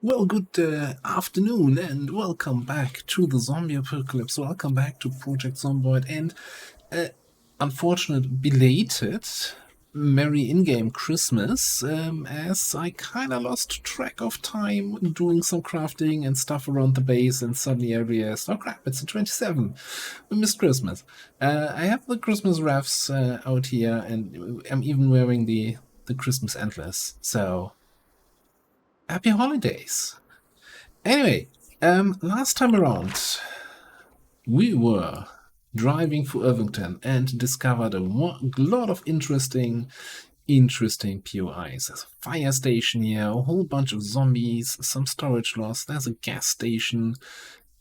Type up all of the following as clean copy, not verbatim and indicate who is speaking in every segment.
Speaker 1: Well, good afternoon and welcome back to the zombie apocalypse. Welcome back to Project Zomboid and unfortunate belated Merry in-game Christmas, as I kind of lost track of time doing some crafting and stuff around the base, and suddenly I realized, oh crap, it's the 27th. We missed Christmas. I have the Christmas wreaths out here, and I'm even wearing the Christmas antlers, so happy holidays. Anyway, last time around, we were driving through Irvington and discovered a lot of interesting POIs. There's a fire station here, a whole bunch of zombies, some storage loss. There's a gas station,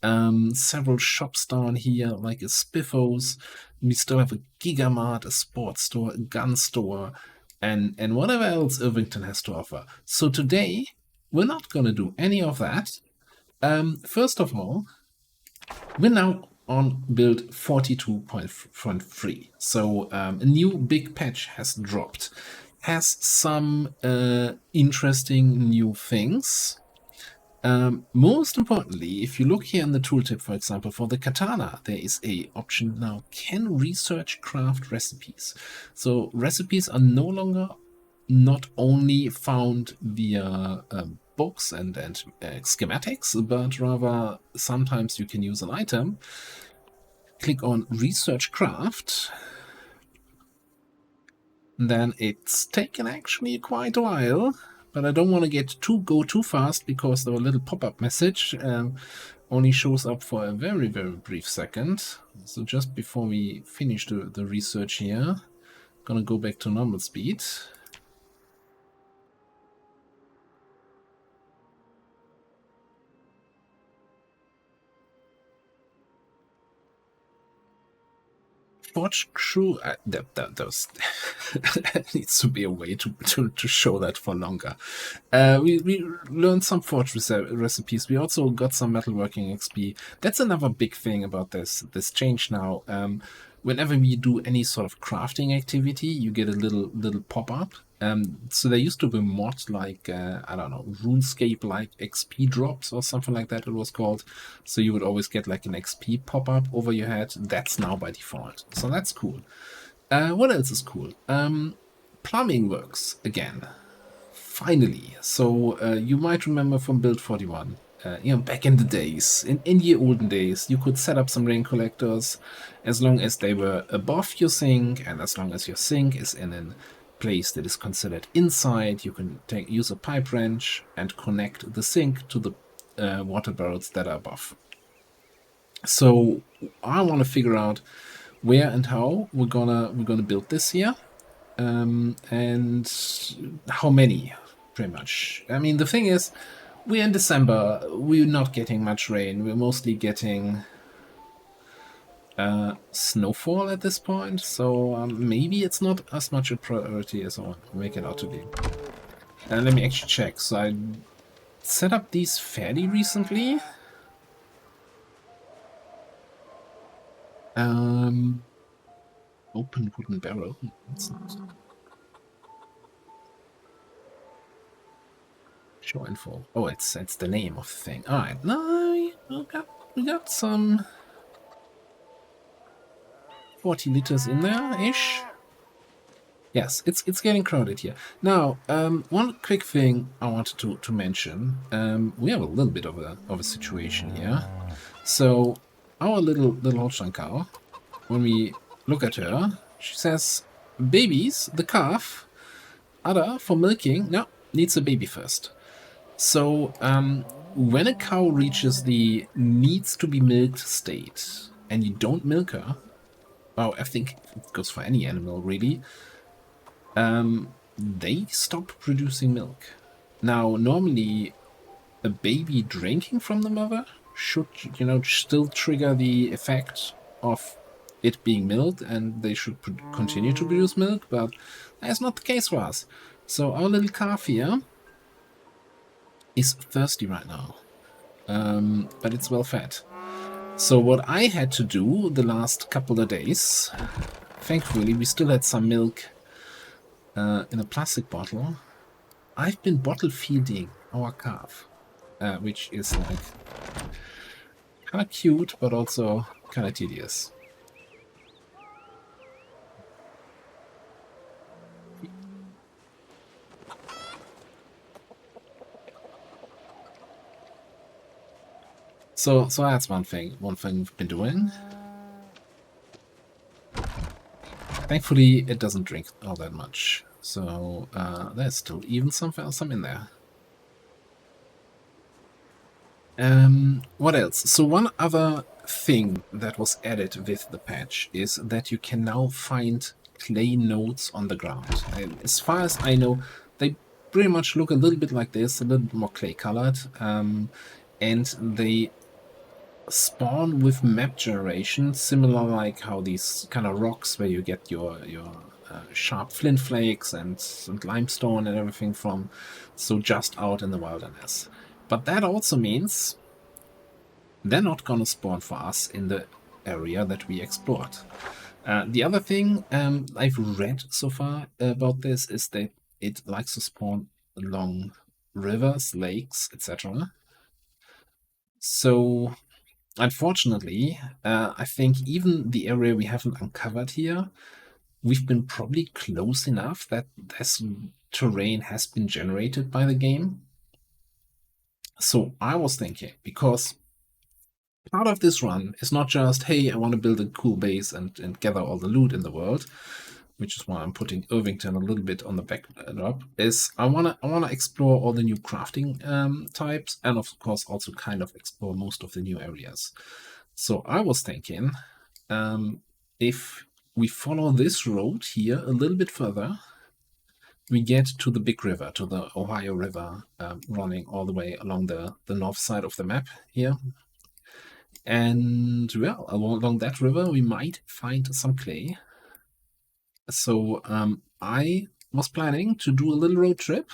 Speaker 1: several shops down here, like a Spiffos. We still have a Gigamart, a sports store, a gun store, and whatever else Irvington has to offer. So today, we're not going to do any of that. First of all, we're now on build 42.3. So a new big patch has dropped. Has some interesting new things. Most importantly, if you look here in the tooltip, for example, for the katana, there is a option now, can research craft recipes. So recipes are no longer not only found via books and schematics, but rather sometimes you can use an item. Click on research craft. Then it's taken actually quite a while, but I don't want to go too fast because the little pop-up message only shows up for a very, very brief second. So just before we finish the research here, I'm gonna go back to normal speed. Forge crew, those needs to be a way to show that for longer. We learned some forge recipes. We also got some metalworking XP. That's another big thing about this change now. Whenever we do any sort of crafting activity, you get a little pop-up. So there used to be mods like, I don't know, RuneScape-like XP drops or something like that it was called. So you would always get like an XP pop-up over your head. That's now by default. So that's cool. What else is cool? Plumbing works again. Finally. So you might remember from build 41. Back in the days, in the olden days, you could set up some rain collectors as long as they were above your sink, and as long as your sink is in a place that is considered inside, you can use a pipe wrench and connect the sink to the water barrels that are above. So I want to figure out where and how we're gonna build this here, and how many, pretty much. I mean, the thing is, we're in December, we're not getting much rain, we're mostly getting snowfall at this point, so maybe it's not as much a priority as I want to make it out to be. Let me actually check. So I set up these fairly recently. Open wooden barrel. That's not... Show info. Oh, it's the name of the thing. All right, no, we got some 40 liters in there ish. Yes, it's getting crowded here. Now, one quick thing I wanted to mention. We have a little bit of a situation here. So our little Holstein cow, when we look at her, she says, "Babies, the calf, udder for milking. No, needs a baby first." So, when a cow reaches the needs to be milked state, and you don't milk her, oh, I think it goes for any animal really, they stop producing milk. Now, normally, a baby drinking from the mother should, still trigger the effect of it being milked, and they should continue to produce milk, but that's not the case for us. So our little calf here is thirsty right now, but it's well fed. So what I had to do the last couple of days, thankfully we still had some milk in a plastic bottle. I've been bottle feeding our calf. which is like kind of cute, but also kind of tedious. So that's one thing we've been doing. Thankfully, it doesn't drink all that much, so there's still even some in there. What else? So one other thing that was added with the patch is that you can now find clay nodes on the ground. And as far as I know, they pretty much look a little bit like this, a little bit more clay colored, and they spawn with map generation, similar like how these kind of rocks where you get your sharp flint flakes and limestone and everything from, so just out in the wilderness. But that also means they're not gonna spawn for us in the area that we explored. The other thing I've read so far about this is that it likes to spawn along rivers, lakes, etc. So unfortunately, I think even the area we haven't uncovered here, we've been probably close enough that this terrain has been generated by the game. So I was thinking, because part of this run is not just, hey, I want to build a cool base and gather all the loot in the world, which is why I'm putting Irvington a little bit on the backdrop, is I wanna explore all the new crafting types, and of course also kind of explore most of the new areas. So I was thinking, if we follow this road here a little bit further, we get to the big river, to the Ohio River, running all the way along the north side of the map here. And well, along that river we might find some clay. So I was planning to do a little road trip.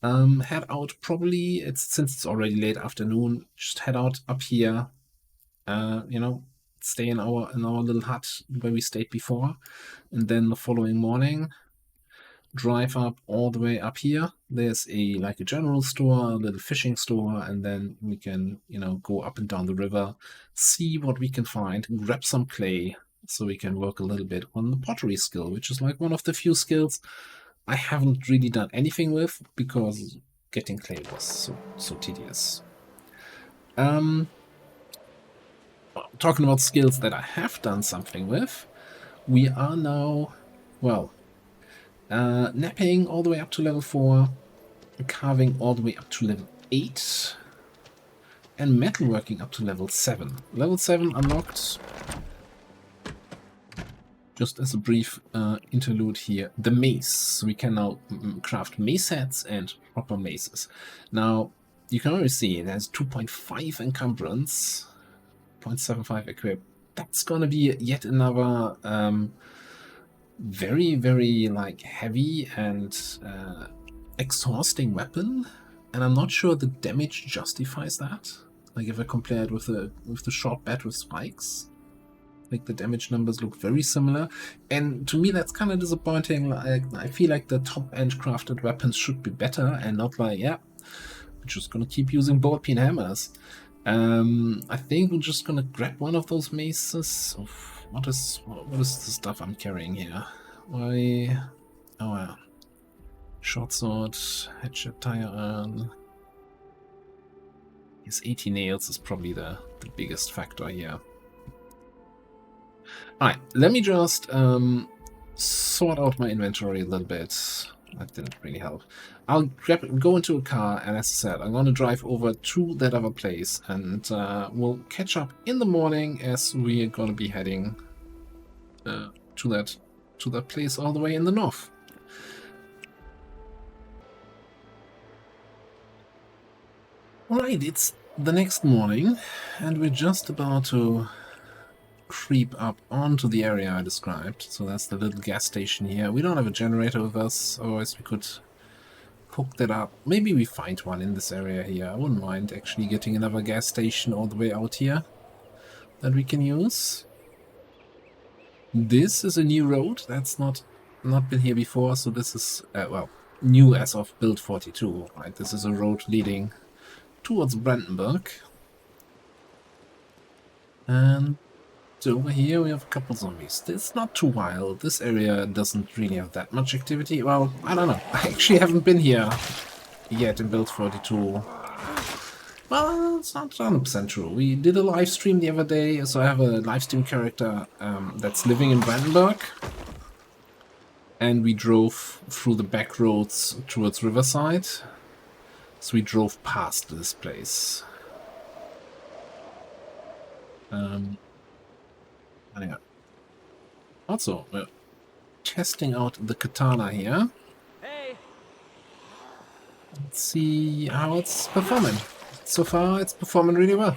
Speaker 1: Head out probably, since it's already late afternoon, just head out up here, stay in our little hut where we stayed before, and then the following morning drive up all the way up here. There's a general store, a little fishing store, and then we can go up and down the river, see what we can find, grab some clay so we can work a little bit on the pottery skill, which is like one of the few skills I haven't really done anything with because getting clay was so tedious. Talking about skills that I have done something with, we are now, well, napping all the way up to level 4, carving all the way up to level 8, and metalworking up to level 7. Level 7 unlocked, just as a brief interlude here, the mace. We can now craft mace heads and proper maces. Now, you can already see it has 2.5 encumbrance, 0.75 equip. That's gonna be yet another very, very heavy and exhausting weapon, and I'm not sure the damage justifies that. Like if I compare it with the short bat with spikes, the damage numbers look very similar, and to me that's kind of disappointing. I feel like the top end crafted weapons should be better, and not we're just gonna keep using ball peen hammers. I think we're just gonna grab one of those maces. What is the stuff I'm carrying here? Short sword, hatchet, tire iron. His 80 nails is probably the biggest factor here. Alright, let me just sort out my inventory a little bit. That didn't really help. I'll go into a car, and as I said, I'm going to drive over to that other place, and we'll catch up in the morning as we're going to be heading to that place all the way in the north. Alright, it's the next morning, and we're just about to creep up onto the area I described. So that's the little gas station here. We don't have a generator with us, otherwise we could hook that up. Maybe we find one in this area here. I wouldn't mind actually getting another gas station all the way out here that we can use. This is a new road that's not been here before, so this is new as of build 42, right? This is a road leading towards Brandenburg. And over here we have a couple zombies. It's not too wild. This area doesn't really have that much activity. Well, I don't know. I actually haven't been here yet in Build 42. Well, it's not 100% true. We did a live stream the other day, so I have a live stream character that's living in Brandenburg. And we drove through the back roads towards Riverside. So we drove past this place. Anyway. Also, we're testing out the katana here.
Speaker 2: Hey.
Speaker 1: Let's see how it's performing. So far, it's performing really well.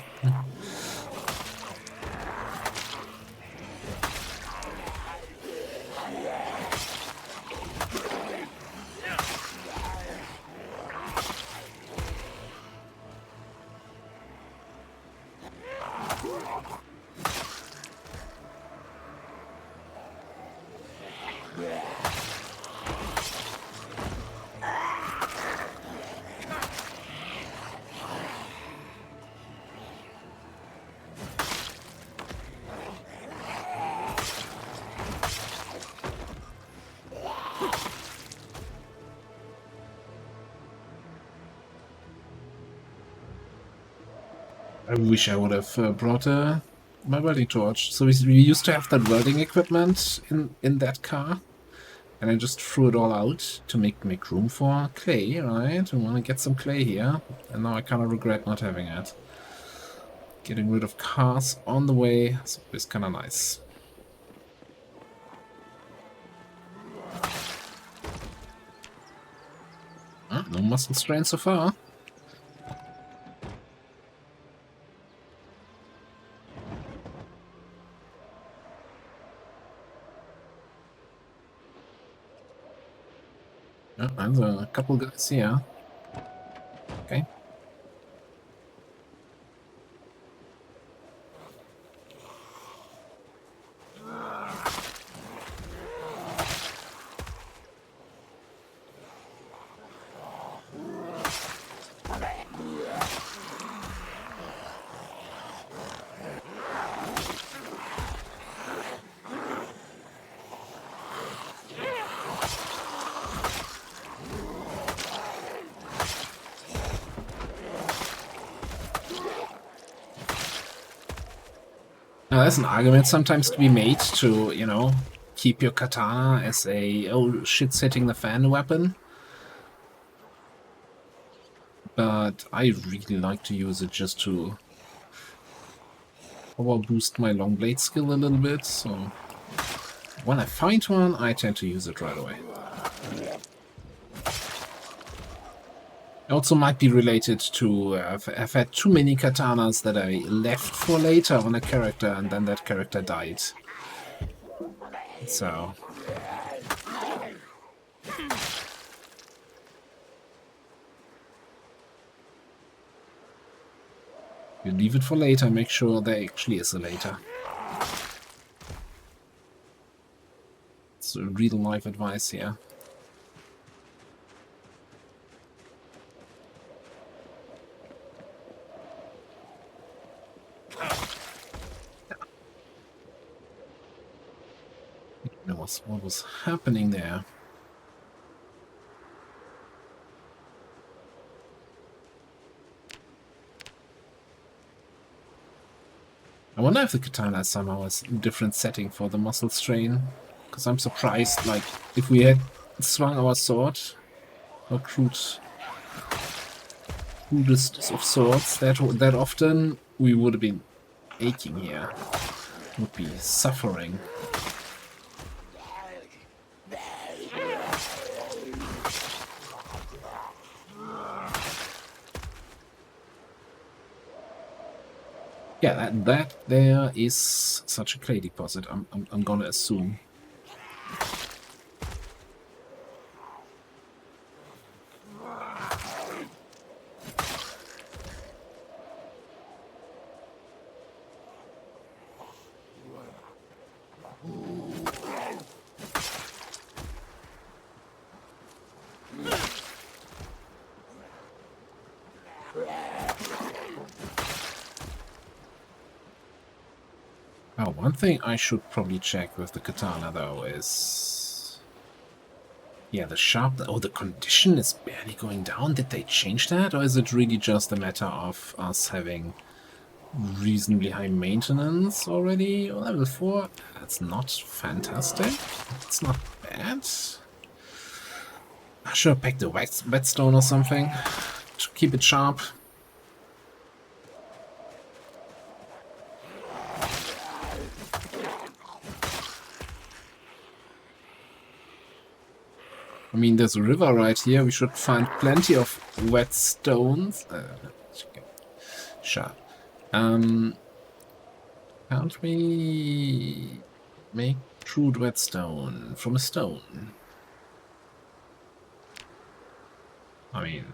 Speaker 1: I wish I would have brought my welding torch. So we used to have that welding equipment in that car, and I just threw it all out to make room for clay, right? We want to get some clay here, and now I kind of regret not having it. Getting rid of cars on the way is kind of nice. No muscle strain so far. Oh, there's a couple guys here. Okay. Now, there's an argument sometimes to be made to, you know, keep your katana as a oh shit's hitting the fan weapon. But I really like to use it just to power boost my long blade skill a little bit. So when I find one, I tend to use it right away. It also might be related to I've had too many katanas that I left for later on a character, and then that character died. So you leave it for later, make sure there actually is a later. It's a real life advice here. What was happening there? I wonder if the katana somehow has a different setting for the muscle strain. Because I'm surprised, like, if we had swung our sword, or crudest of swords, that often, we would have been aching here. Would be suffering. Yeah, that there is such a clay deposit, I'm gonna assume. Oh, one thing I should probably check with the katana, though, is... Yeah, the sharp... Oh, the condition is barely going down. Did they change that? Or is it really just a matter of us having reasonably high maintenance already? Level 4? That's not fantastic. It's not bad. I should have picked a whetstone or something to keep it sharp. I mean, there's a river right here. We should find plenty of whetstones. Sharp. Can't we make crude whetstone from a stone? I mean,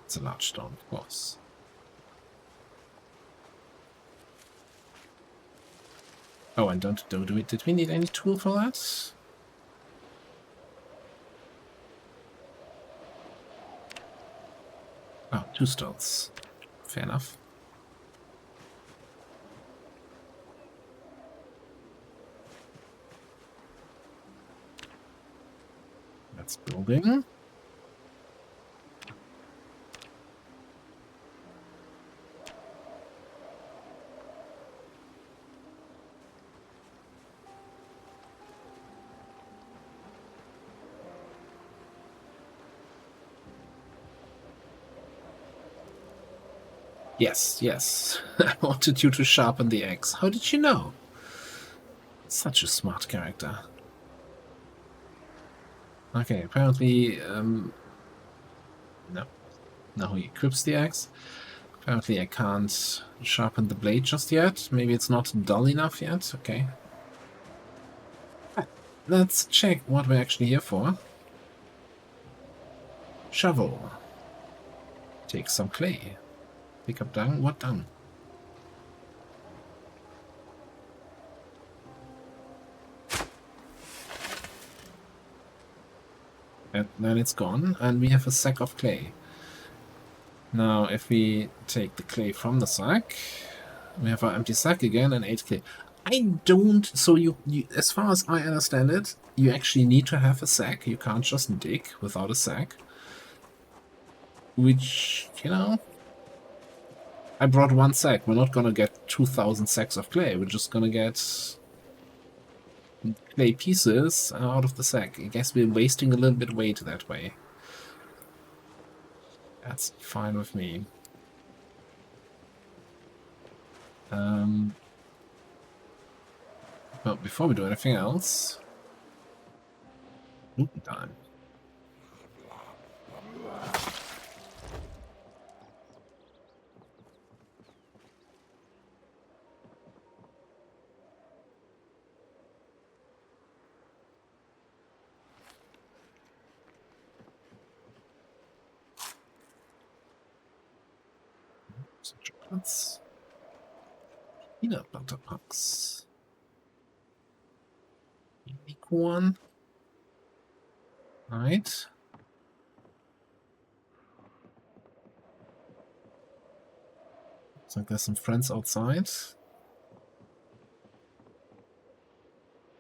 Speaker 1: it's a large stone, of course. Oh, and did we need any tool for that? Oh, 2 stones. Fair enough. That's building. Yes, yes. I wanted you to sharpen the axe. How did you know? Such a smart character. Okay, apparently, no. Now he equips the axe. Apparently I can't sharpen the blade just yet. Maybe it's not dull enough yet. Okay. Let's check what we're actually here for. Shovel. Take some clay. Pick up dung. What dung? And then it's gone, and we have a sack of clay. Now, if we take the clay from the sack, we have our empty sack again and 8 clay. I don't... So you, as far as I understand it, you actually need to have a sack. You can't just dig without a sack. Which, you know... I brought 1 sack. We're not gonna get 2,000 sacks of clay. We're just gonna get clay pieces out of the sack. I guess we're wasting a little bit of weight that way. That's fine with me. But before we do anything else, looting time. Some chocolates. Peanut butter pucks. Unique one. Right. Looks like there's some friends outside.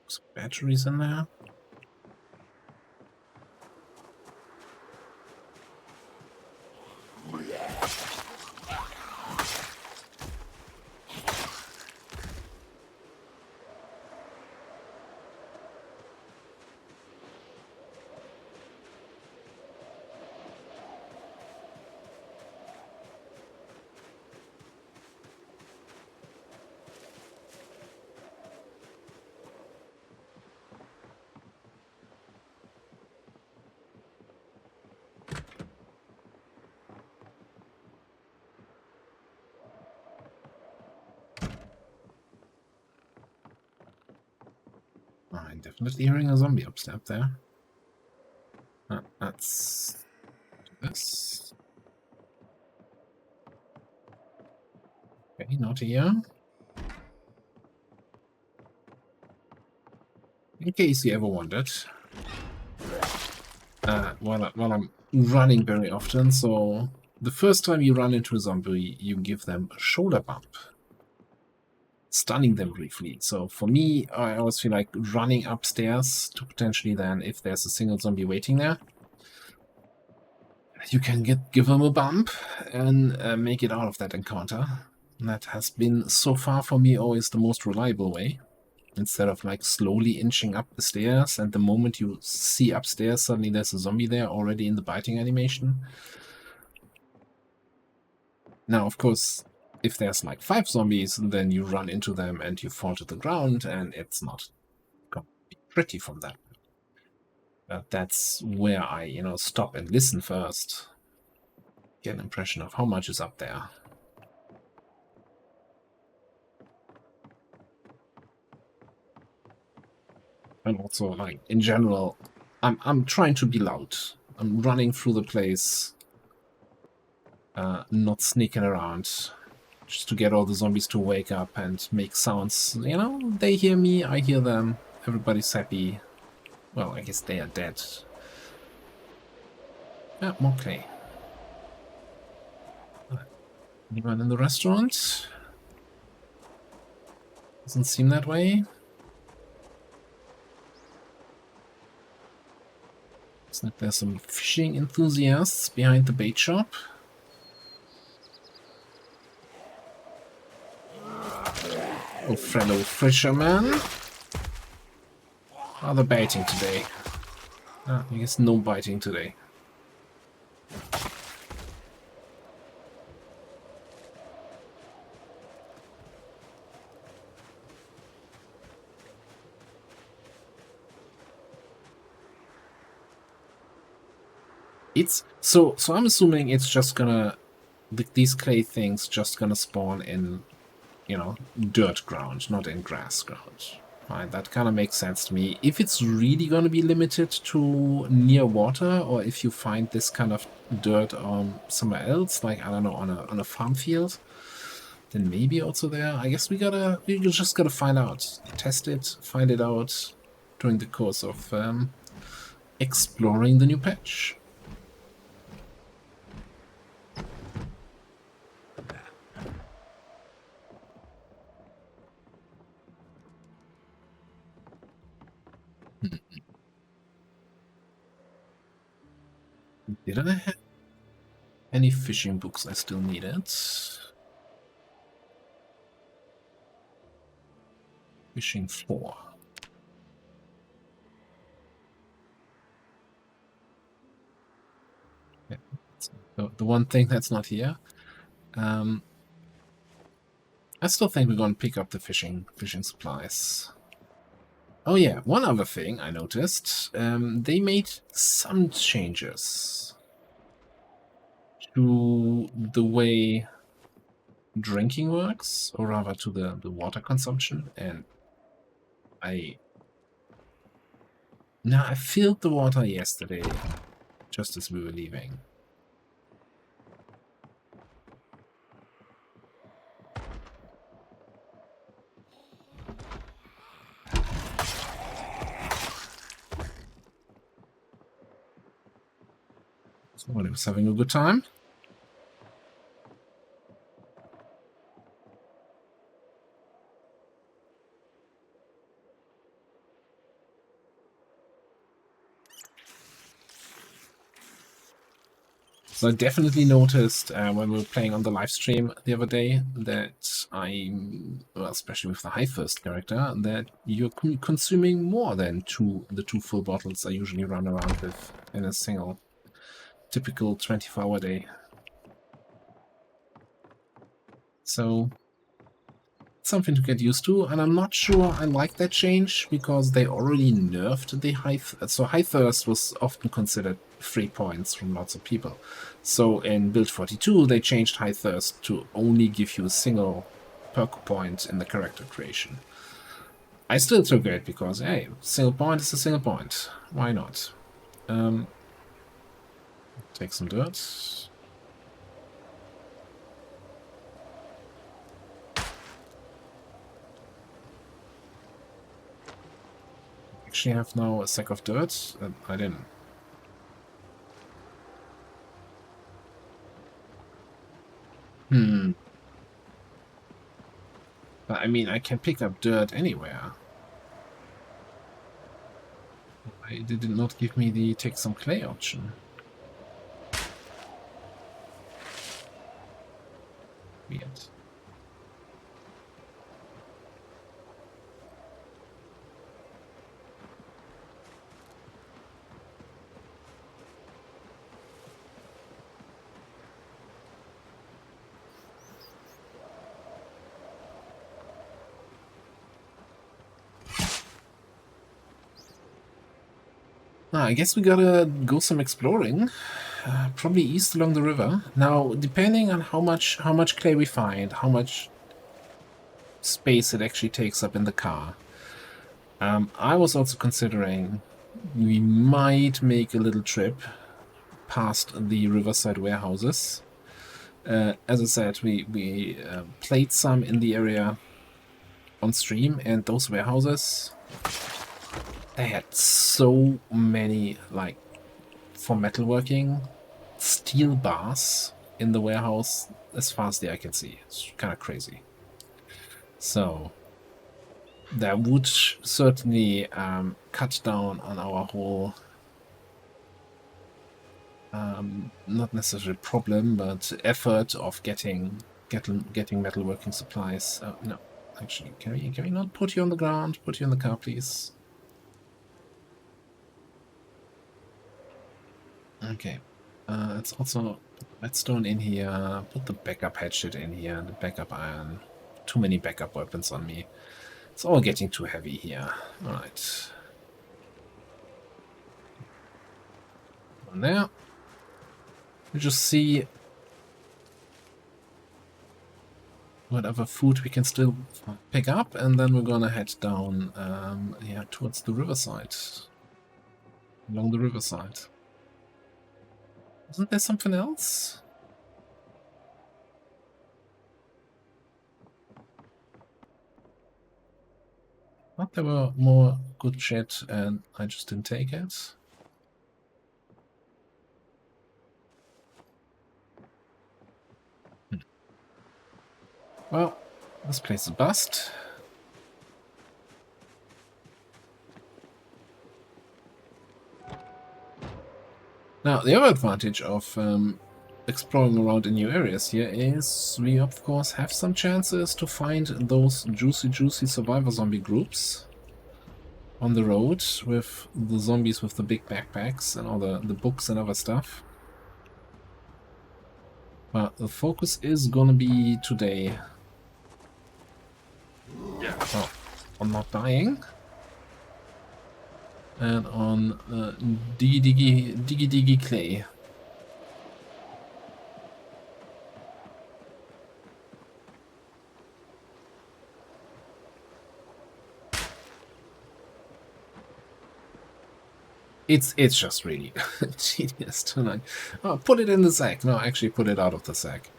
Speaker 1: Some batteries in there. I'm definitely hearing a zombie upstep there. That's this. Okay, not here. In case you ever wondered. Well, I'm running very often, so the first time you run into a zombie, you give them a shoulder bump. stunning them briefly. So for me, I always feel like running upstairs to potentially then, if there's a single zombie waiting there, you can give them a bump and make it out of that encounter. And that has been, so far for me, always the most reliable way. Instead of like slowly inching up the stairs, and the moment you see upstairs, suddenly there's a zombie there already in the biting animation. Now, of course, if there's like 5 zombies, then you run into them and you fall to the ground, and it's not going to be pretty from that. But that's where I, stop and listen first. Get an impression of how much is up there. And also, like, in general, I'm trying to be loud. I'm running through the place, not sneaking around, just to get all the zombies to wake up and make sounds. They hear me, I hear them, everybody's happy. Well, I guess they are dead. Yeah, more clay. Anyone in the restaurant? Doesn't seem that way. Looks like there's some fishing enthusiasts behind the bait shop. Oh, fellow fisherman. Are they baiting today? I guess no biting today. So I'm assuming it's just gonna, these clay things just gonna spawn in, dirt ground, not in grass ground. Right, that kind of makes sense to me. If it's really gonna be limited to near water, or if you find this kind of dirt somewhere else, like, I don't know, on a farm field, then maybe also there. I guess we just gotta find out, test it, find it out during the course of exploring the new patch. Did I have any fishing books I still needed? Fishing 4. Yeah, the one thing that's not here. I still think we're going to pick up the fishing supplies. Oh yeah, one other thing I noticed. They made some changes to the way drinking works, or rather to the water consumption, and I filled the water yesterday, just as we were leaving. Somebody was having a good time. So I definitely noticed when we were playing on the live stream the other day that well, especially with the high first character, that you're consuming more than the two full bottles I usually run around with in a single typical 24-hour day. So something to get used to, and I'm not sure I like that change because they already nerfed the high. So high thirst was often considered 3 points from lots of people. So in build 42, they changed high thirst to only give you a single perk point in the character creation. I still took it because, hey, single point is a single point. Why not? Take some dirt. Actually have now a sack of dirt. I didn't. I mean, I can pick up dirt anywhere. Why did it not give me the take some clay option? Weird. I guess we gotta go some exploring. Probably east along the river. Now, depending on how much clay we find, how much space it actually takes up in the car. I was also considering we might make a little trip past the Riverside warehouses. As I said, we played some in the area on stream, and those warehouses, they had so many, like, for metalworking, steel bars in the warehouse as far as the eye can see. It's kind of crazy. So that would certainly cut down on our whole, not necessarily problem, but effort of getting metalworking supplies. No, actually, can we not put you on the ground? Put you in the car, please. Okay. It's also redstone in here. Put the backup hatchet in here. The backup iron. Too many backup weapons on me. It's all getting too heavy here. All right. On there. We just see whatever food we can still pick up, and then we're gonna head down, yeah, towards the riverside. Along the riverside. Isn't there something else? But there were more good shit, and I just didn't take it. Well, this place is a bust. Now, the other advantage of exploring around in new areas here is we, of course, have some chances to find those juicy survivor zombie groups on the road with the zombies with the big backpacks and all the books and other stuff. But the focus is gonna be today on not dying and on diggy clay. It's just really genius to like, oh, put it in the sack. No, actually put it out of the sack.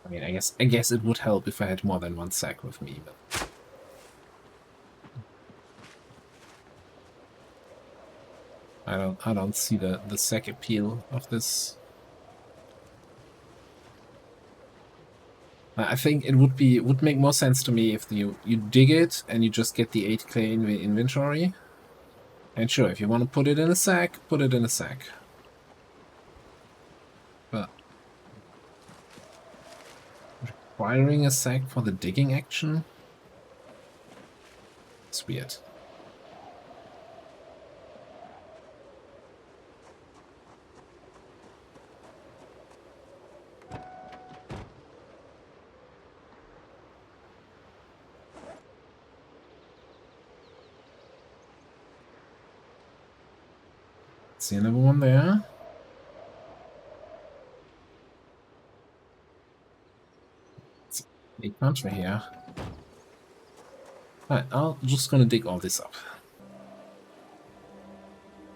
Speaker 1: I mean, I guess it would help if I had more than one sack with me, but I don't see the sack appeal of this. I think it would make more sense to me if you dig it and you just get the 8 clay in the inventory. And sure, if you want to put it in a sack, put it in a sack. But requiring a sack for the digging action? It's weird. See another one there. It's a big bunch right here. Alright, I'm just gonna dig all this up.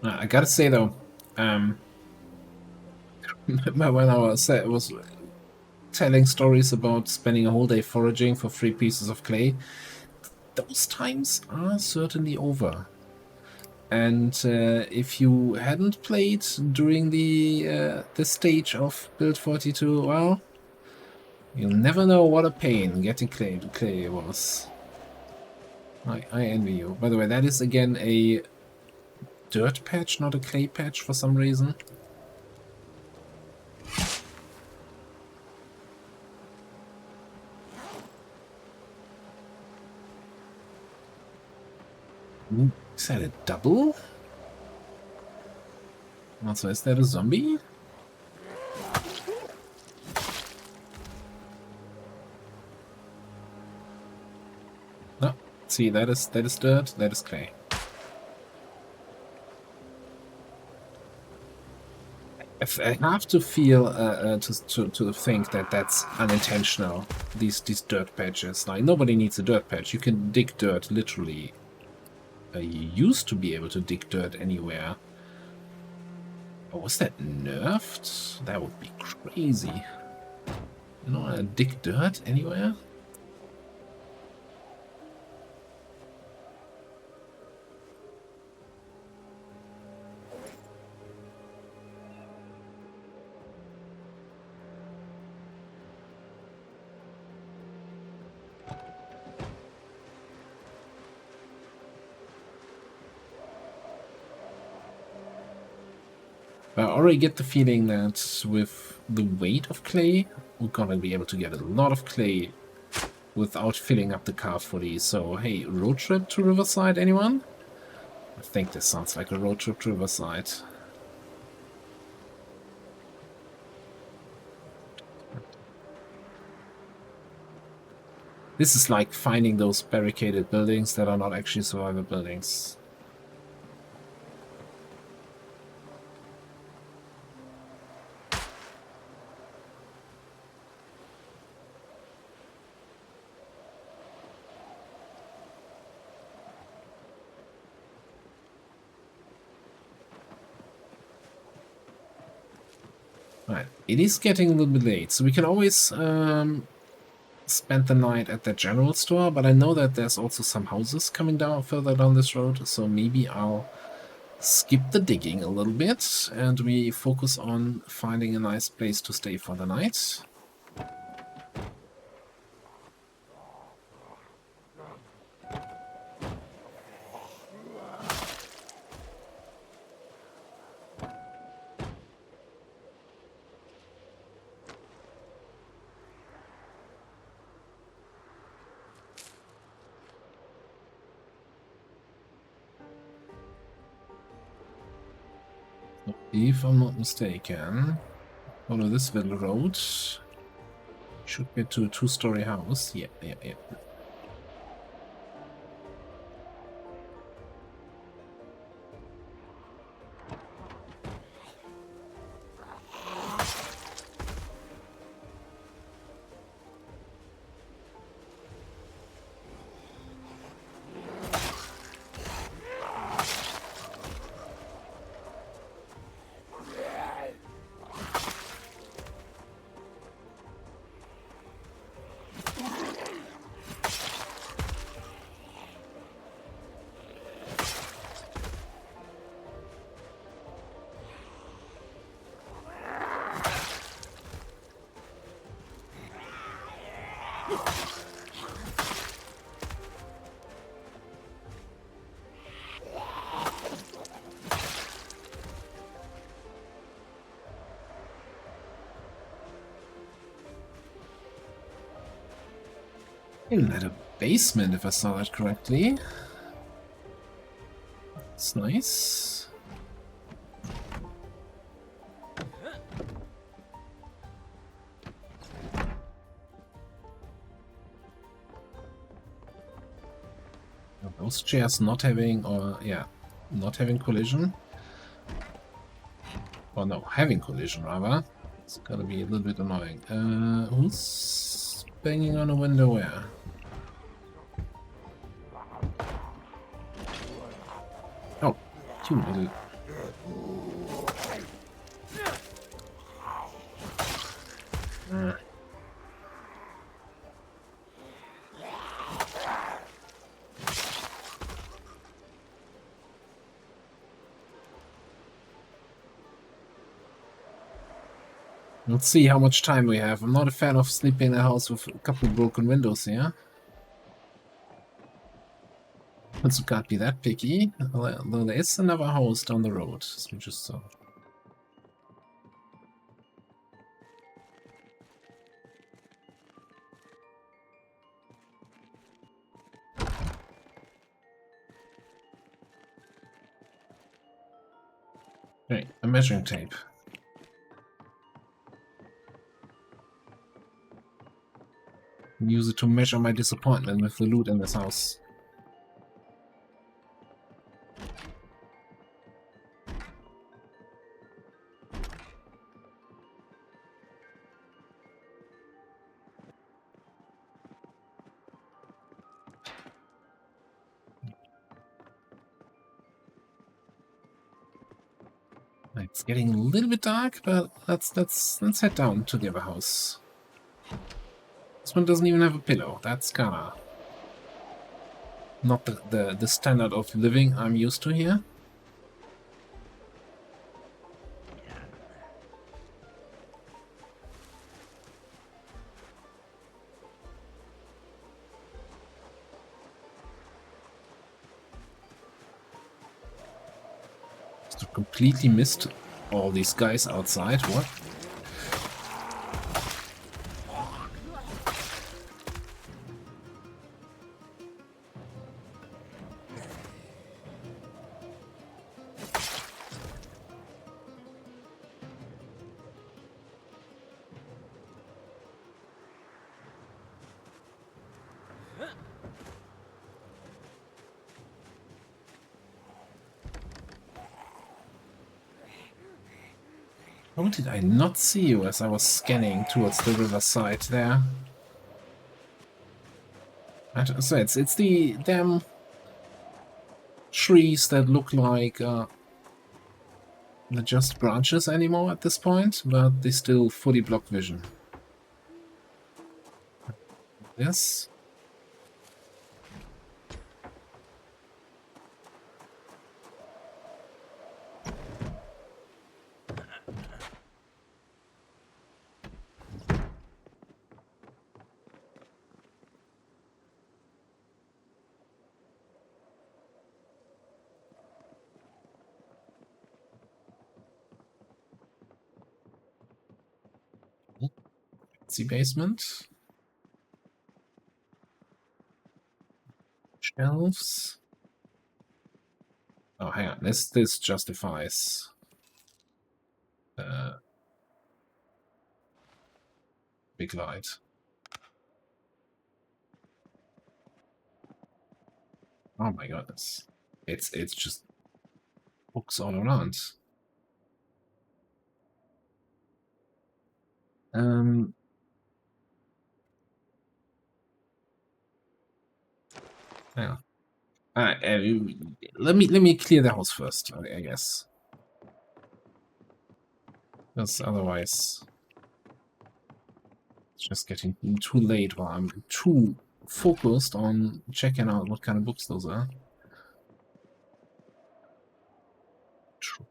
Speaker 1: I gotta say though, when I was telling stories about spending a whole day foraging for 3 pieces of clay, those times are certainly over. And if you hadn't played during the stage of Build 42, well, you'll never know what a pain getting clay was. I envy you. By the way, that is again a dirt patch, not a clay patch for some reason. Is that a double? Also, is that a zombie? No. See, that is dirt, that is clay. I have to feel to think that that's unintentional. These dirt patches, like nobody needs a dirt patch. You can dig dirt literally. You used to be able to dig dirt anywhere. Oh, was that nerfed? That would be crazy. You know, dig dirt anywhere? I already get the feeling that with the weight of clay, we're gonna be able to get a lot of clay without filling up the car fully. So, hey, road trip to Riverside, anyone? I think this sounds like a road trip to Riverside. This is like finding those barricaded buildings that are not actually survivor buildings. Right, it is getting a little bit late, so we can always spend the night at the general store, but I know that there's also some houses coming down further down this road, so maybe I'll skip the digging a little bit and we focus on finding a nice place to stay for the night. If I'm not mistaken, follow this little road. Should get to a two-story house. Yeah. At a basement, if I saw that correctly. That's nice. Are those chairs not having, or yeah, not having collision? Or no, having collision rather. It's gonna be a little bit annoying. Who's banging on a window where? Oh, you little... Let's see how much time we have. I'm not a fan of sleeping in a house with a couple of broken windows here. But you can't be that picky. Although there is another house down the road, as we just saw. Okay, a measuring tape. Use it to measure my disappointment with the loot in this house. It's getting a little bit dark, but let's head down to the other house. This one doesn't even have a pillow. That's kinda not the standard of living I'm used to here. Just completely missed all these guys outside. What? How did I not see you as I was scanning towards the riverside there? So it's the damn trees that look like they're just branches anymore at this point, but they still fully block vision. Yes. The basement. Shelves. Oh, hang on. This justifies big light. Oh my goodness. It's just books all around. Yeah. Let me clear the house first, I guess. Because otherwise it's just getting too late while I'm too focused on checking out what kind of books those are. True.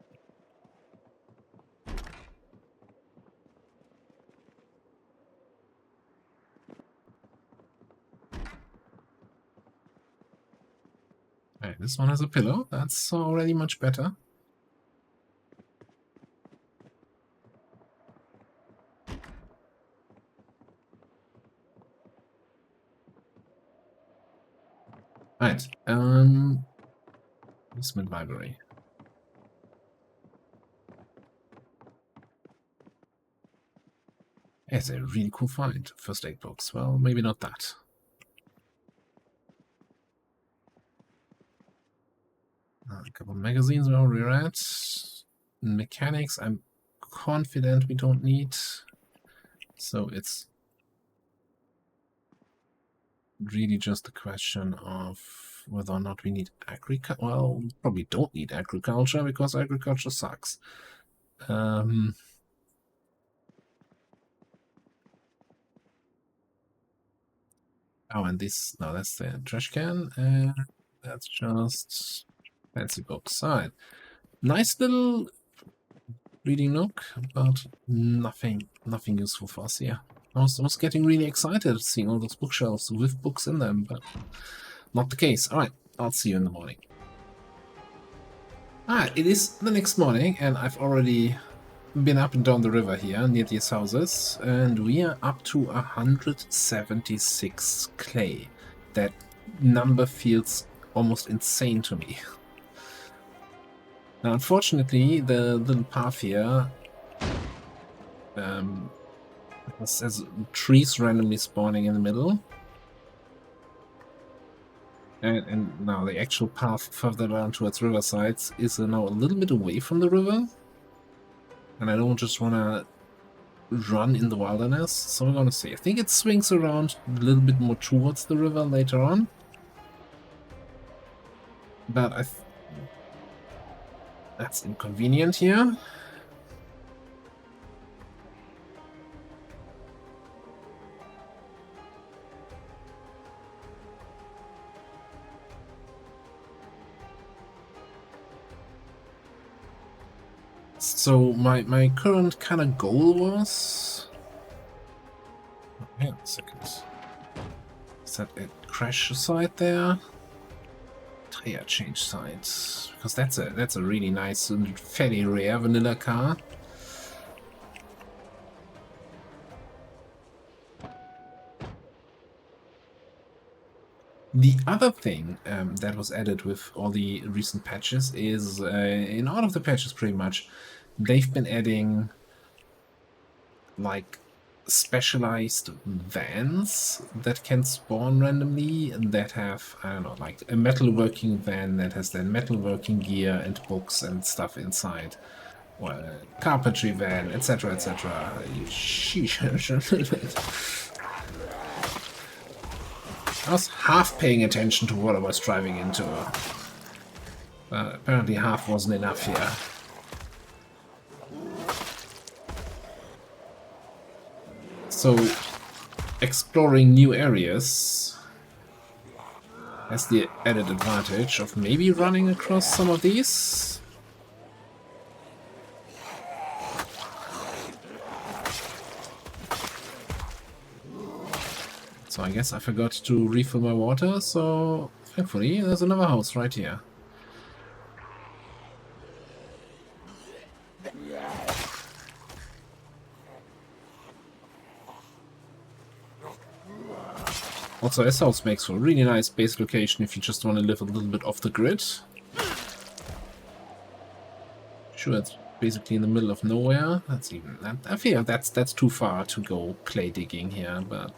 Speaker 1: Alright, this one has a pillow. That's already much better. Right. Basement library. It's a really cool find. First aid books. Well, maybe not that. A couple of magazines we already read. Mechanics, I'm confident we don't need. So it's really just a question of whether or not we need agriculture. Well, we probably don't need agriculture because agriculture sucks. Oh, and this, no, that's the trash can. That's just fancy books. All right. Nice little reading nook, but nothing Nothing useful for us here. I was getting really excited seeing all those bookshelves with books in them, but not the case. Alright, I'll see you in the morning. Alright, it is the next morning, and I've already been up and down the river here near these houses, and we are up to 176 clay. That number feels almost insane to me. Now, unfortunately, the little path here has trees randomly spawning in the middle. And now the actual path further down towards Riverside is now a little bit away from the river. And I don't just want to run in the wilderness, so we're going to see. I think it swings around a little bit more towards the river later on. But that's inconvenient here. So my current kind of goal was... Hang on a second. Is that a crash site there? Tire change site. Because that's a really nice and fairly rare vanilla car. The other thing that was added with all the recent patches is, in all of the patches pretty much, they've been adding like specialized vans that can spawn randomly and that have, I don't know, like a metalworking van that has then metalworking gear and books and stuff inside. Or a carpentry van, etc, etc. I was half paying attention to what I was driving into. Apparently half wasn't enough here. So, exploring new areas has the added advantage of maybe running across some of these. So I guess I forgot to refill my water, so thankfully there's another house right here. Also, this house makes for a really nice base location if you just want to live a little bit off the grid. Sure, it's basically in the middle of nowhere. That's even that. I feel that's too far to go clay digging here, but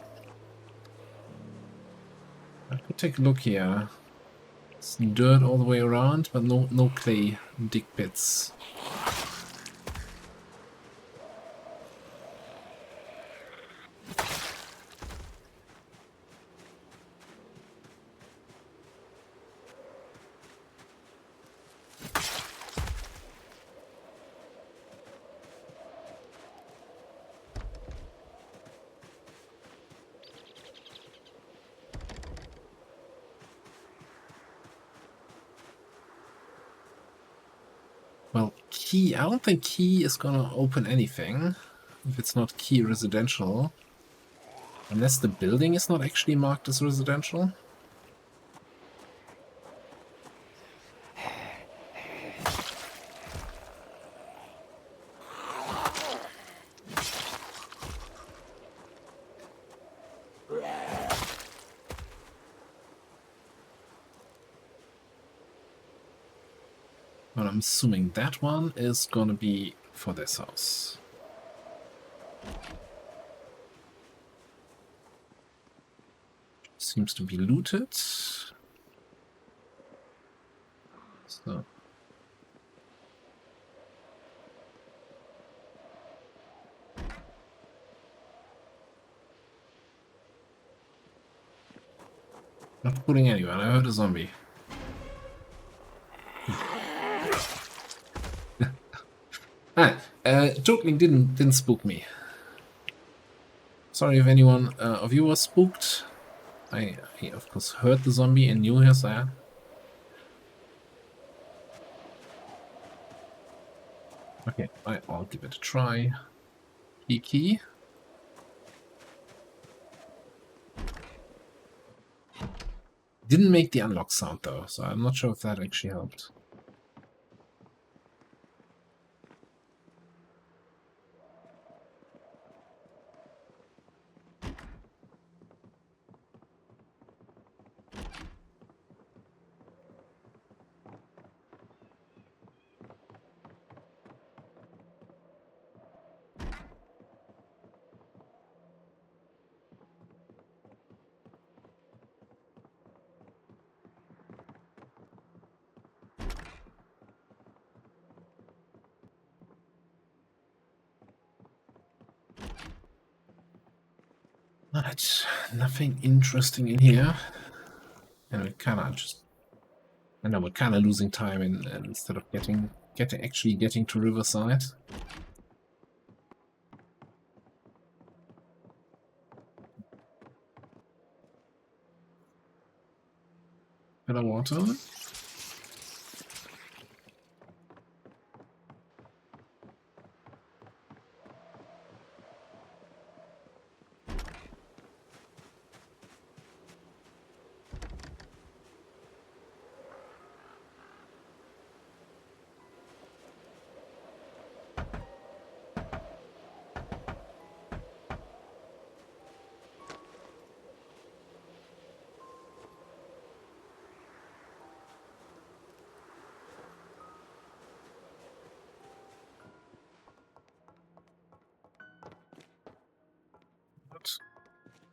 Speaker 1: I could take a look here. It's dirt all the way around, but no clay dig pits. Well, key, I don't think key is gonna open anything if it's not key residential. Unless the building is not actually marked as residential. But I'm assuming that one is gonna be for this house. Seems to be looted. So. Not putting anyone, I heard a zombie. Joking didn't spook me. Sorry if anyone of you was spooked. I of course heard the zombie and knew he was there. Okay, I'll give it a try. Key. Didn't make the unlock sound though, so I'm not sure if that actually helped. Right, nothing interesting in here. And we're kind of just... I know we're kind of losing time instead of actually getting to Riverside. Bit of water.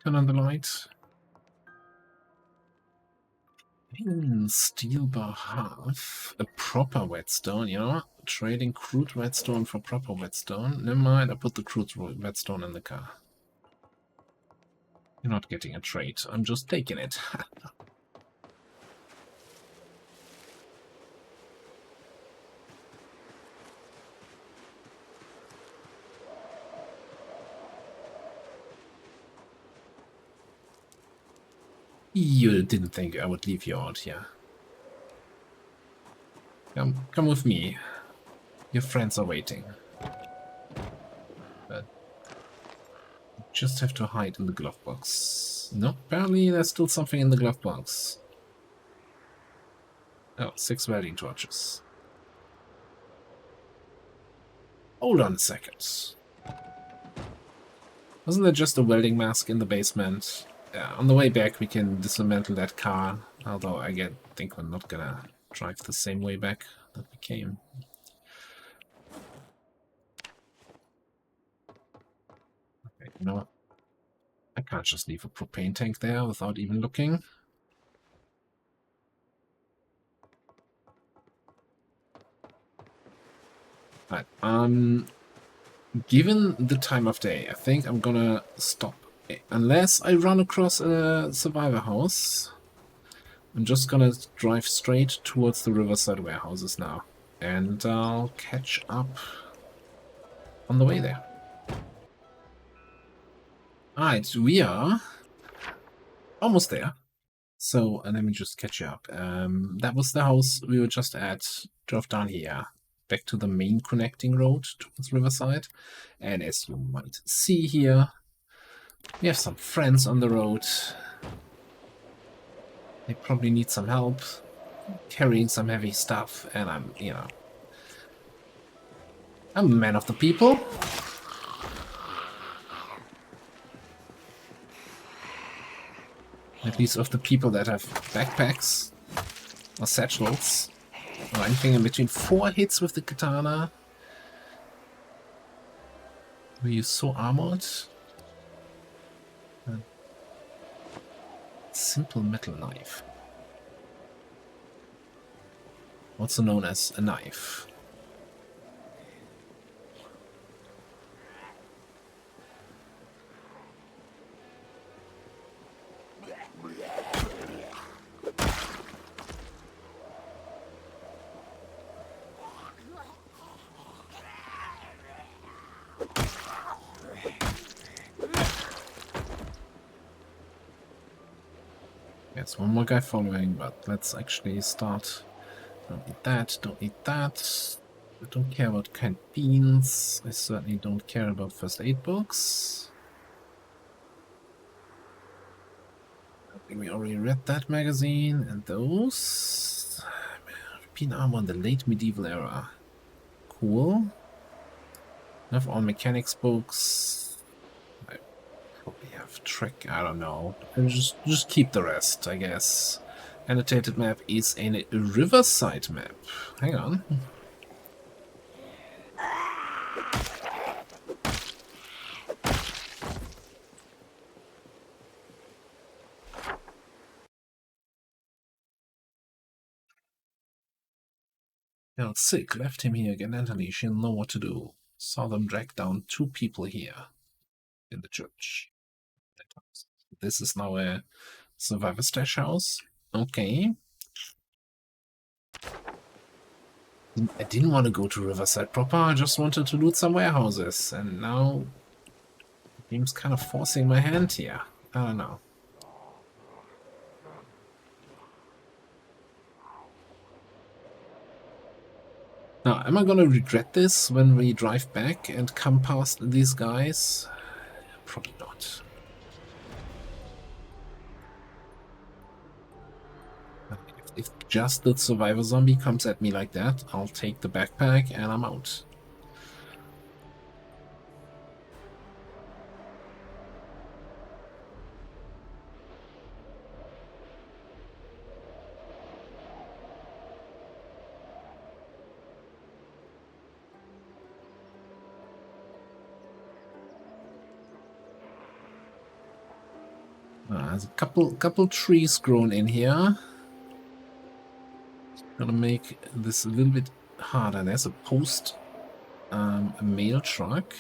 Speaker 1: Turn on the light. Steel bar half. A proper whetstone, you know? Trading crude whetstone for proper whetstone. Never mind, I put the crude whetstone in the car. You're not getting a trade, I'm just taking it. You didn't think I would leave you out here. Come with me. Your friends are waiting. But you just have to hide in the glove box. No, apparently there's still something in the glove box. Oh, 6 welding torches. Hold on a second. Wasn't there just a welding mask in the basement? On the way back we can dismantle that car, although I think we're not gonna drive the same way back that we came. Okay, you know what? I can't just leave a propane tank there without even looking. Right, given the time of day, I think I'm gonna stop. Unless I run across a survivor house, I'm just gonna drive straight towards the Riverside warehouses now. And I'll catch up on the way there. Alright, we are almost there. So, let me just catch you up. That was the house we were just at. Drove down here, back to the main connecting road towards Riverside. And as you might see here, we have some friends on the road. They probably need some help carrying some heavy stuff, and I'm a man of the people. At least of the people that have backpacks or satchels or anything in between. 4 hits with the katana. Were you so armored? Simple metal knife. Also known as a knife. Yes, one more guy following, but let's actually start. Don't need that, don't need that. I don't care about canned beans. I certainly don't care about first aid books. I think we already read that magazine and those. European armor in the late medieval era. Cool. I have all mechanics books. I probably have trick. I don't know. And just keep the rest, I guess. Annotated map is a Riverside map. Hang on. Now, sick. Left him here again, Anthony. She'll know what to do. Saw them drag down 2 people here in the church. This is now a survivor stash house. Okay. I didn't want to go to Riverside proper. I just wanted to loot some warehouses. And now the game's kind of forcing my hand here. I don't know. Now, am I gonna regret this when we drive back and come past these guys? Probably not. If just the survivor zombie comes at me like that, I'll take the backpack and I'm out. There's a couple trees grown in here. Gonna make this a little bit harder. There's a post, a mail truck.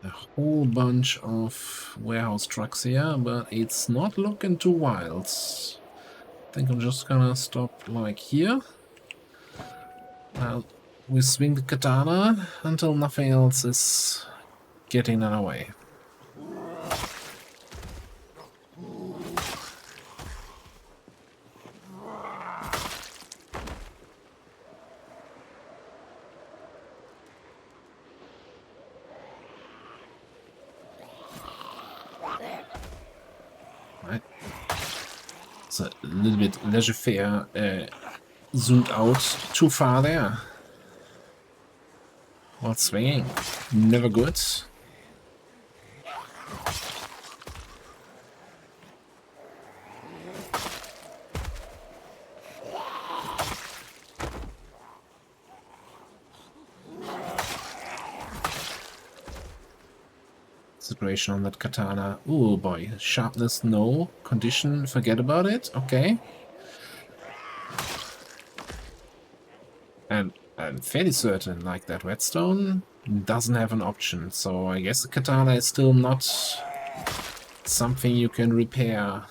Speaker 1: A whole bunch of warehouse trucks here, but it's not looking too wild. I think I'm just gonna stop like here. We swing the katana until nothing else is getting in our way. Right. It's a little bit laissez-faire, zoomed out too far there. While swinging. Never good. Situation on that katana. Oh boy. Sharpness, no. Condition, forget about it. Okay. And I'm fairly certain, like, that redstone doesn't have an option, so I guess the katana is still not something you can repair.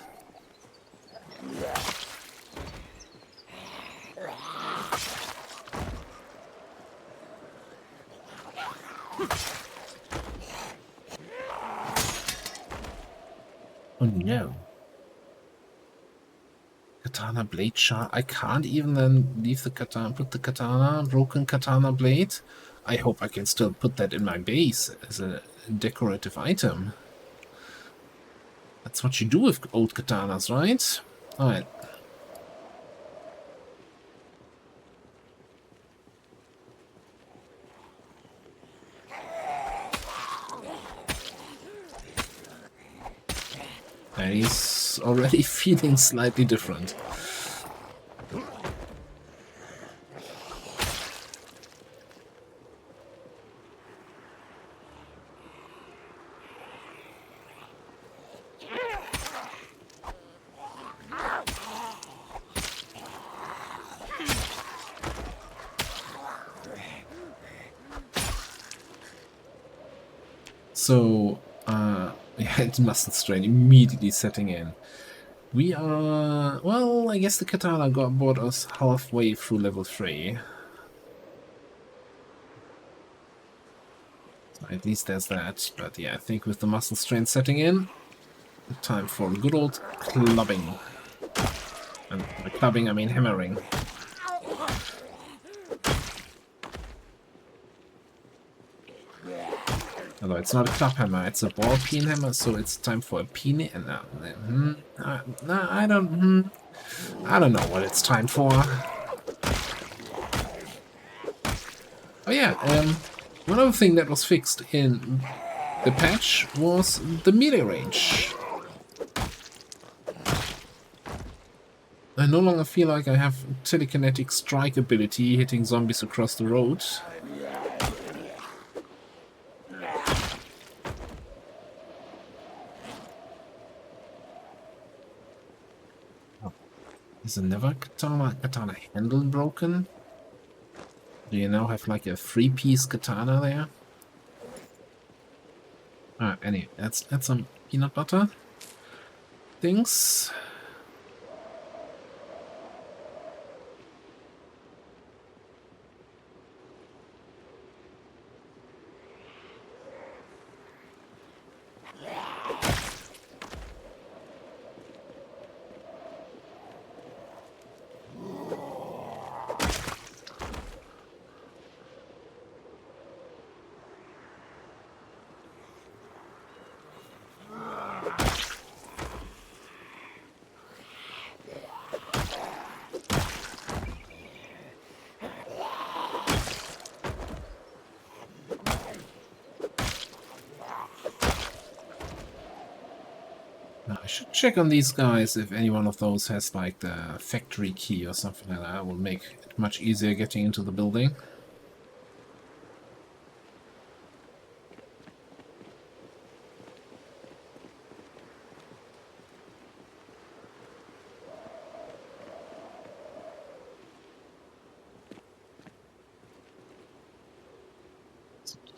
Speaker 1: Oh no. Katana blade shard. I can't even then leave the katana, put the katana, broken katana blade. I hope I can still put that in my base as a decorative item. That's what you do with old katanas, right? Alright. And he's already feeling slightly different. So, yeah, it mustn't strain immediately setting in. We are, well, I guess the katana brought us halfway through level 3. So at least there's that, but yeah, I think with the muscle strain setting in, time for good old clubbing. And by clubbing, I mean hammering. Although it's not a club hammer, it's a ball peen hammer, so it's time for a peen. I don't know what it's time for. Oh yeah, one other thing that was fixed in the patch was the melee range. I no longer feel like I have telekinetic strike ability hitting zombies across the road. Oh. Is a never katana handle broken? Do you now have like a 3-piece katana there? Alright, anyway, let's add some peanut butter things. I should check on these guys if any one of those has like the factory key or something like that. Will make it much easier getting into the building.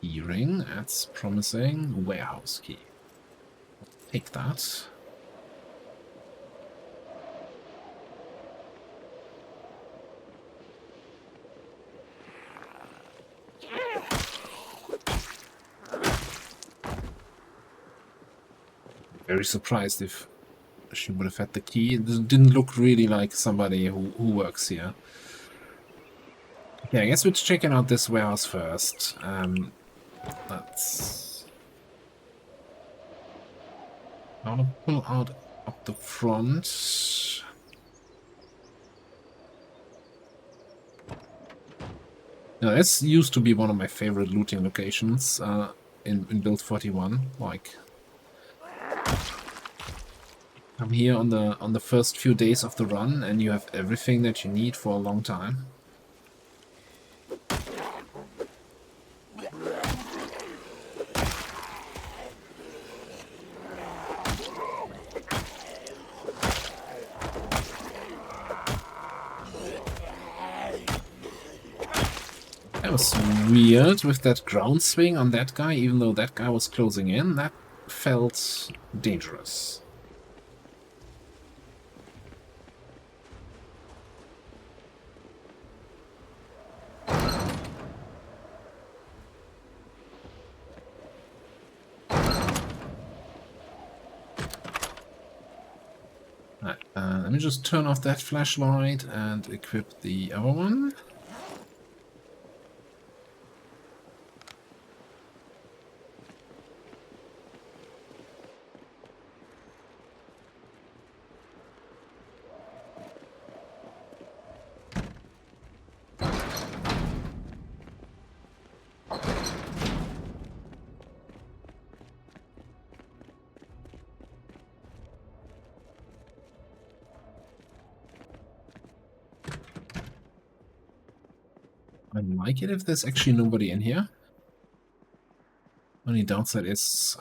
Speaker 1: Key ring, that's promising. Warehouse key. Take that. Very surprised if she would have had the key. It didn't look really like somebody who works here. Okay, I guess we're checking out this warehouse first. Let's... I want to pull out up the front. Now, this used to be one of my favorite looting locations in Build 41. Like, I'm here on the first few days of the run, and you have everything that you need for a long time. That was weird with that ground swing on that guy, even though that guy was closing in. That felt dangerous. Let me just turn off that flashlight and equip the other one. I like it if there's actually nobody in here. Only downside is...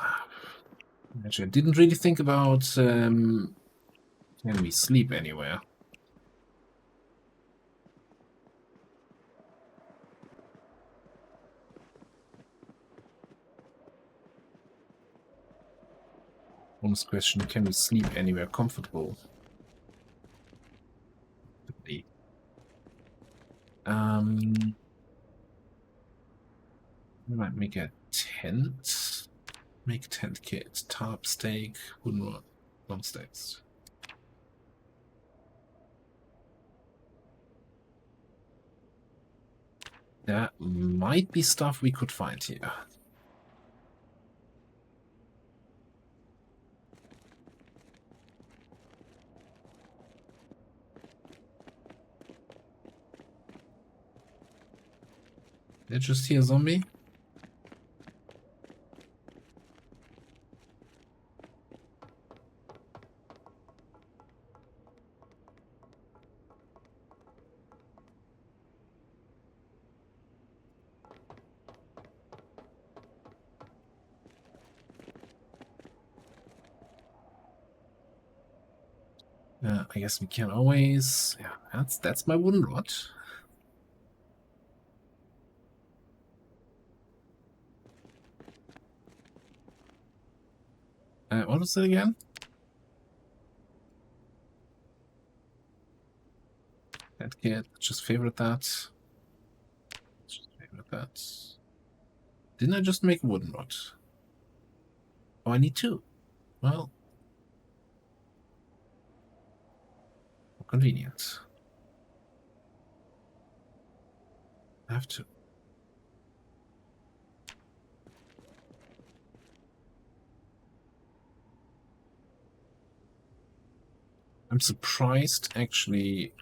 Speaker 1: Actually, I didn't really think about... can we sleep anywhere? Bonus question, can we sleep anywhere comfortable? We might make a tent. Make tent kit. Tarp, stake, wooden rod, long stakes. There might be stuff we could find here. Did you just hear a zombie? I guess we can always. Yeah, that's my wooden rod. What was it again? That kid. Just favorite that. Just favorite that. Didn't I just make a wooden rod? Oh, I need two. Well, convenient. I have to. I'm surprised, actually,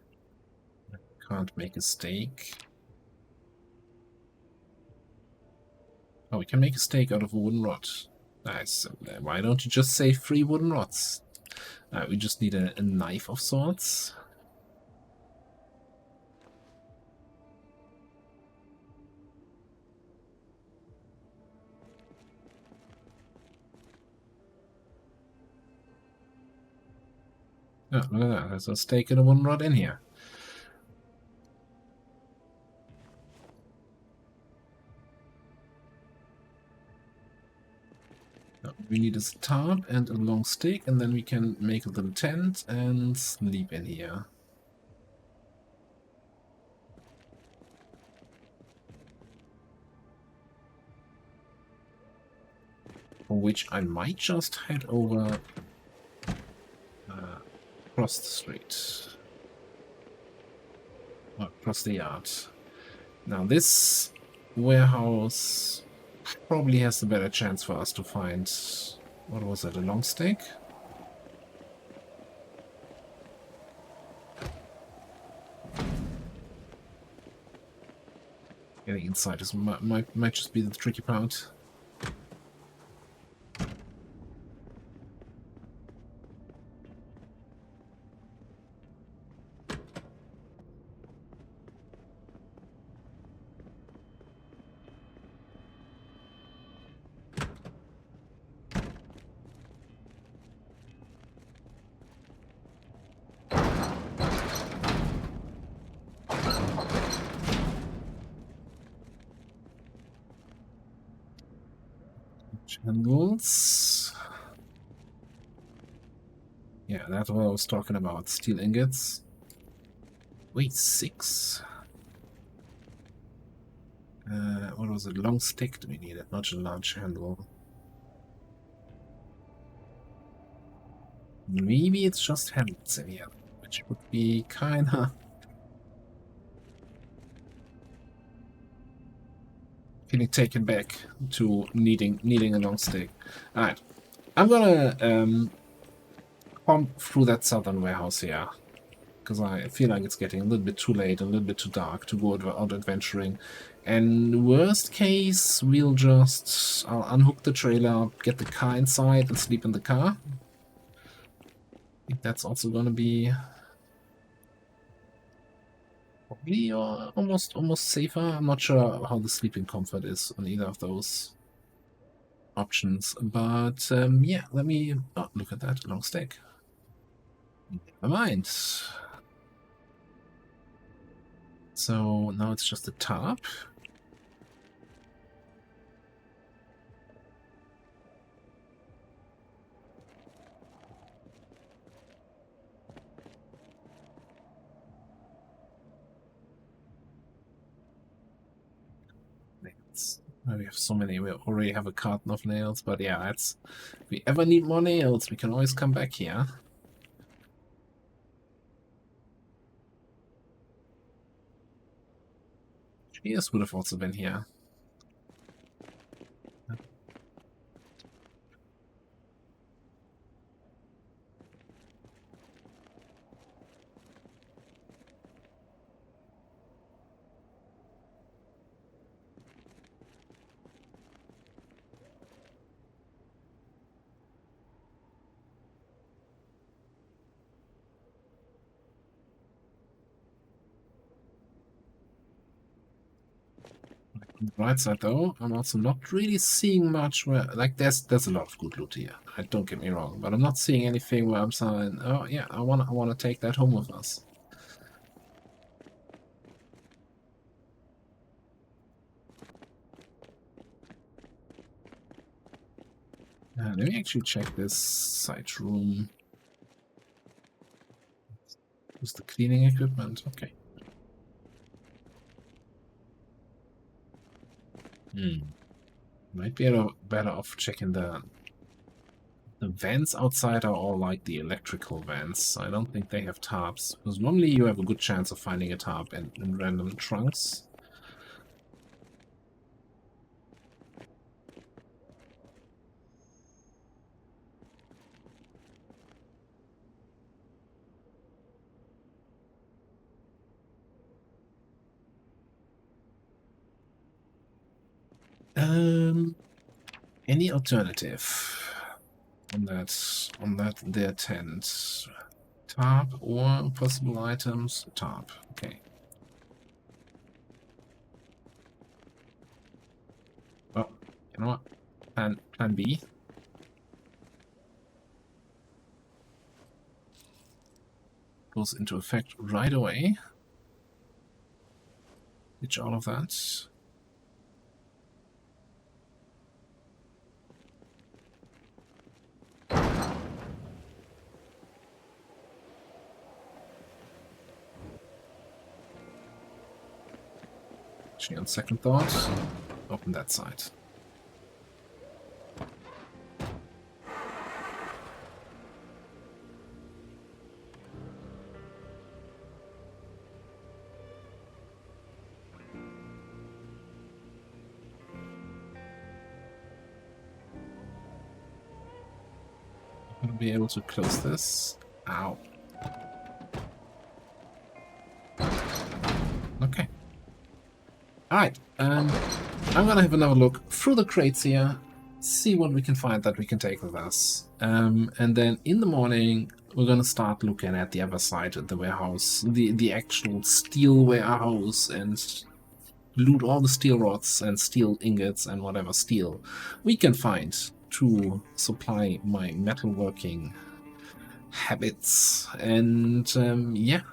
Speaker 1: I can't make a steak. Oh, we can make a steak out of a wooden rod. Nice. Why don't you just say 3 wooden rods? We just need a knife of sorts. Oh, look at that. There's a steak and a wooden rod in here. Now, we need a tarp and a long stick, and then we can make a little tent and sleep in here. For which I might just head over across the street. Or across the yard. Now this warehouse probably has a better chance for us to find... What was it, a long stick? Getting inside is might just be the tricky part. Channels. Yeah, that's what I was talking about. Steel ingots. Wait, 6? What was it? Long stick do we need it, not a large handle. Maybe it's just handles in here, which would be kinda... Feeling taken back to needing a long stick. Alright. I'm gonna pump through that southern warehouse here. Because I feel like it's getting a little bit too late, a little bit too dark to go out adventuring. And worst case, we'll just... I'll unhook the trailer, get the car inside, and sleep in the car. I think that's also gonna be... probably almost safer. I'm not sure how the sleeping comfort is on either of those options. But yeah, let me... Oh, look at that, long stick. Never mind. So now it's just a tarp. We have so many. We already have a carton of nails, but yeah, if we ever need more nails, we can always come back here. Yes, would have also been here. On the right side, though, I'm also not really seeing much where, like, there's a lot of good loot here. Don't get me wrong, but I'm not seeing anything where I'm saying, oh yeah, I wanna take that home with us. Let me actually check this site room. Use the cleaning equipment. Okay. Might be better off checking the vents outside are all like the electrical vents. I don't think they have tarps, because normally you have a good chance of finding a tarp in random trunks. Any alternative on that their tent? Tarp or possible items? Tarp. Okay. Well, you know what? Plan B. Goes into effect right away. Ditch all of that. Actually, on second thought, open that side. I'll be able to close this. Ow. Okay. Alright, I'm gonna have another look through the crates here, see what we can find that we can take with us. And then in the morning, we're gonna start looking at the other side of the warehouse, the actual steel warehouse, and loot all the steel rods and steel ingots and whatever steel we can find to supply my metalworking habits. And yeah,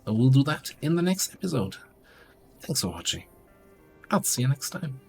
Speaker 1: we'll do that in the next episode. Thanks for watching. I'll see you next time.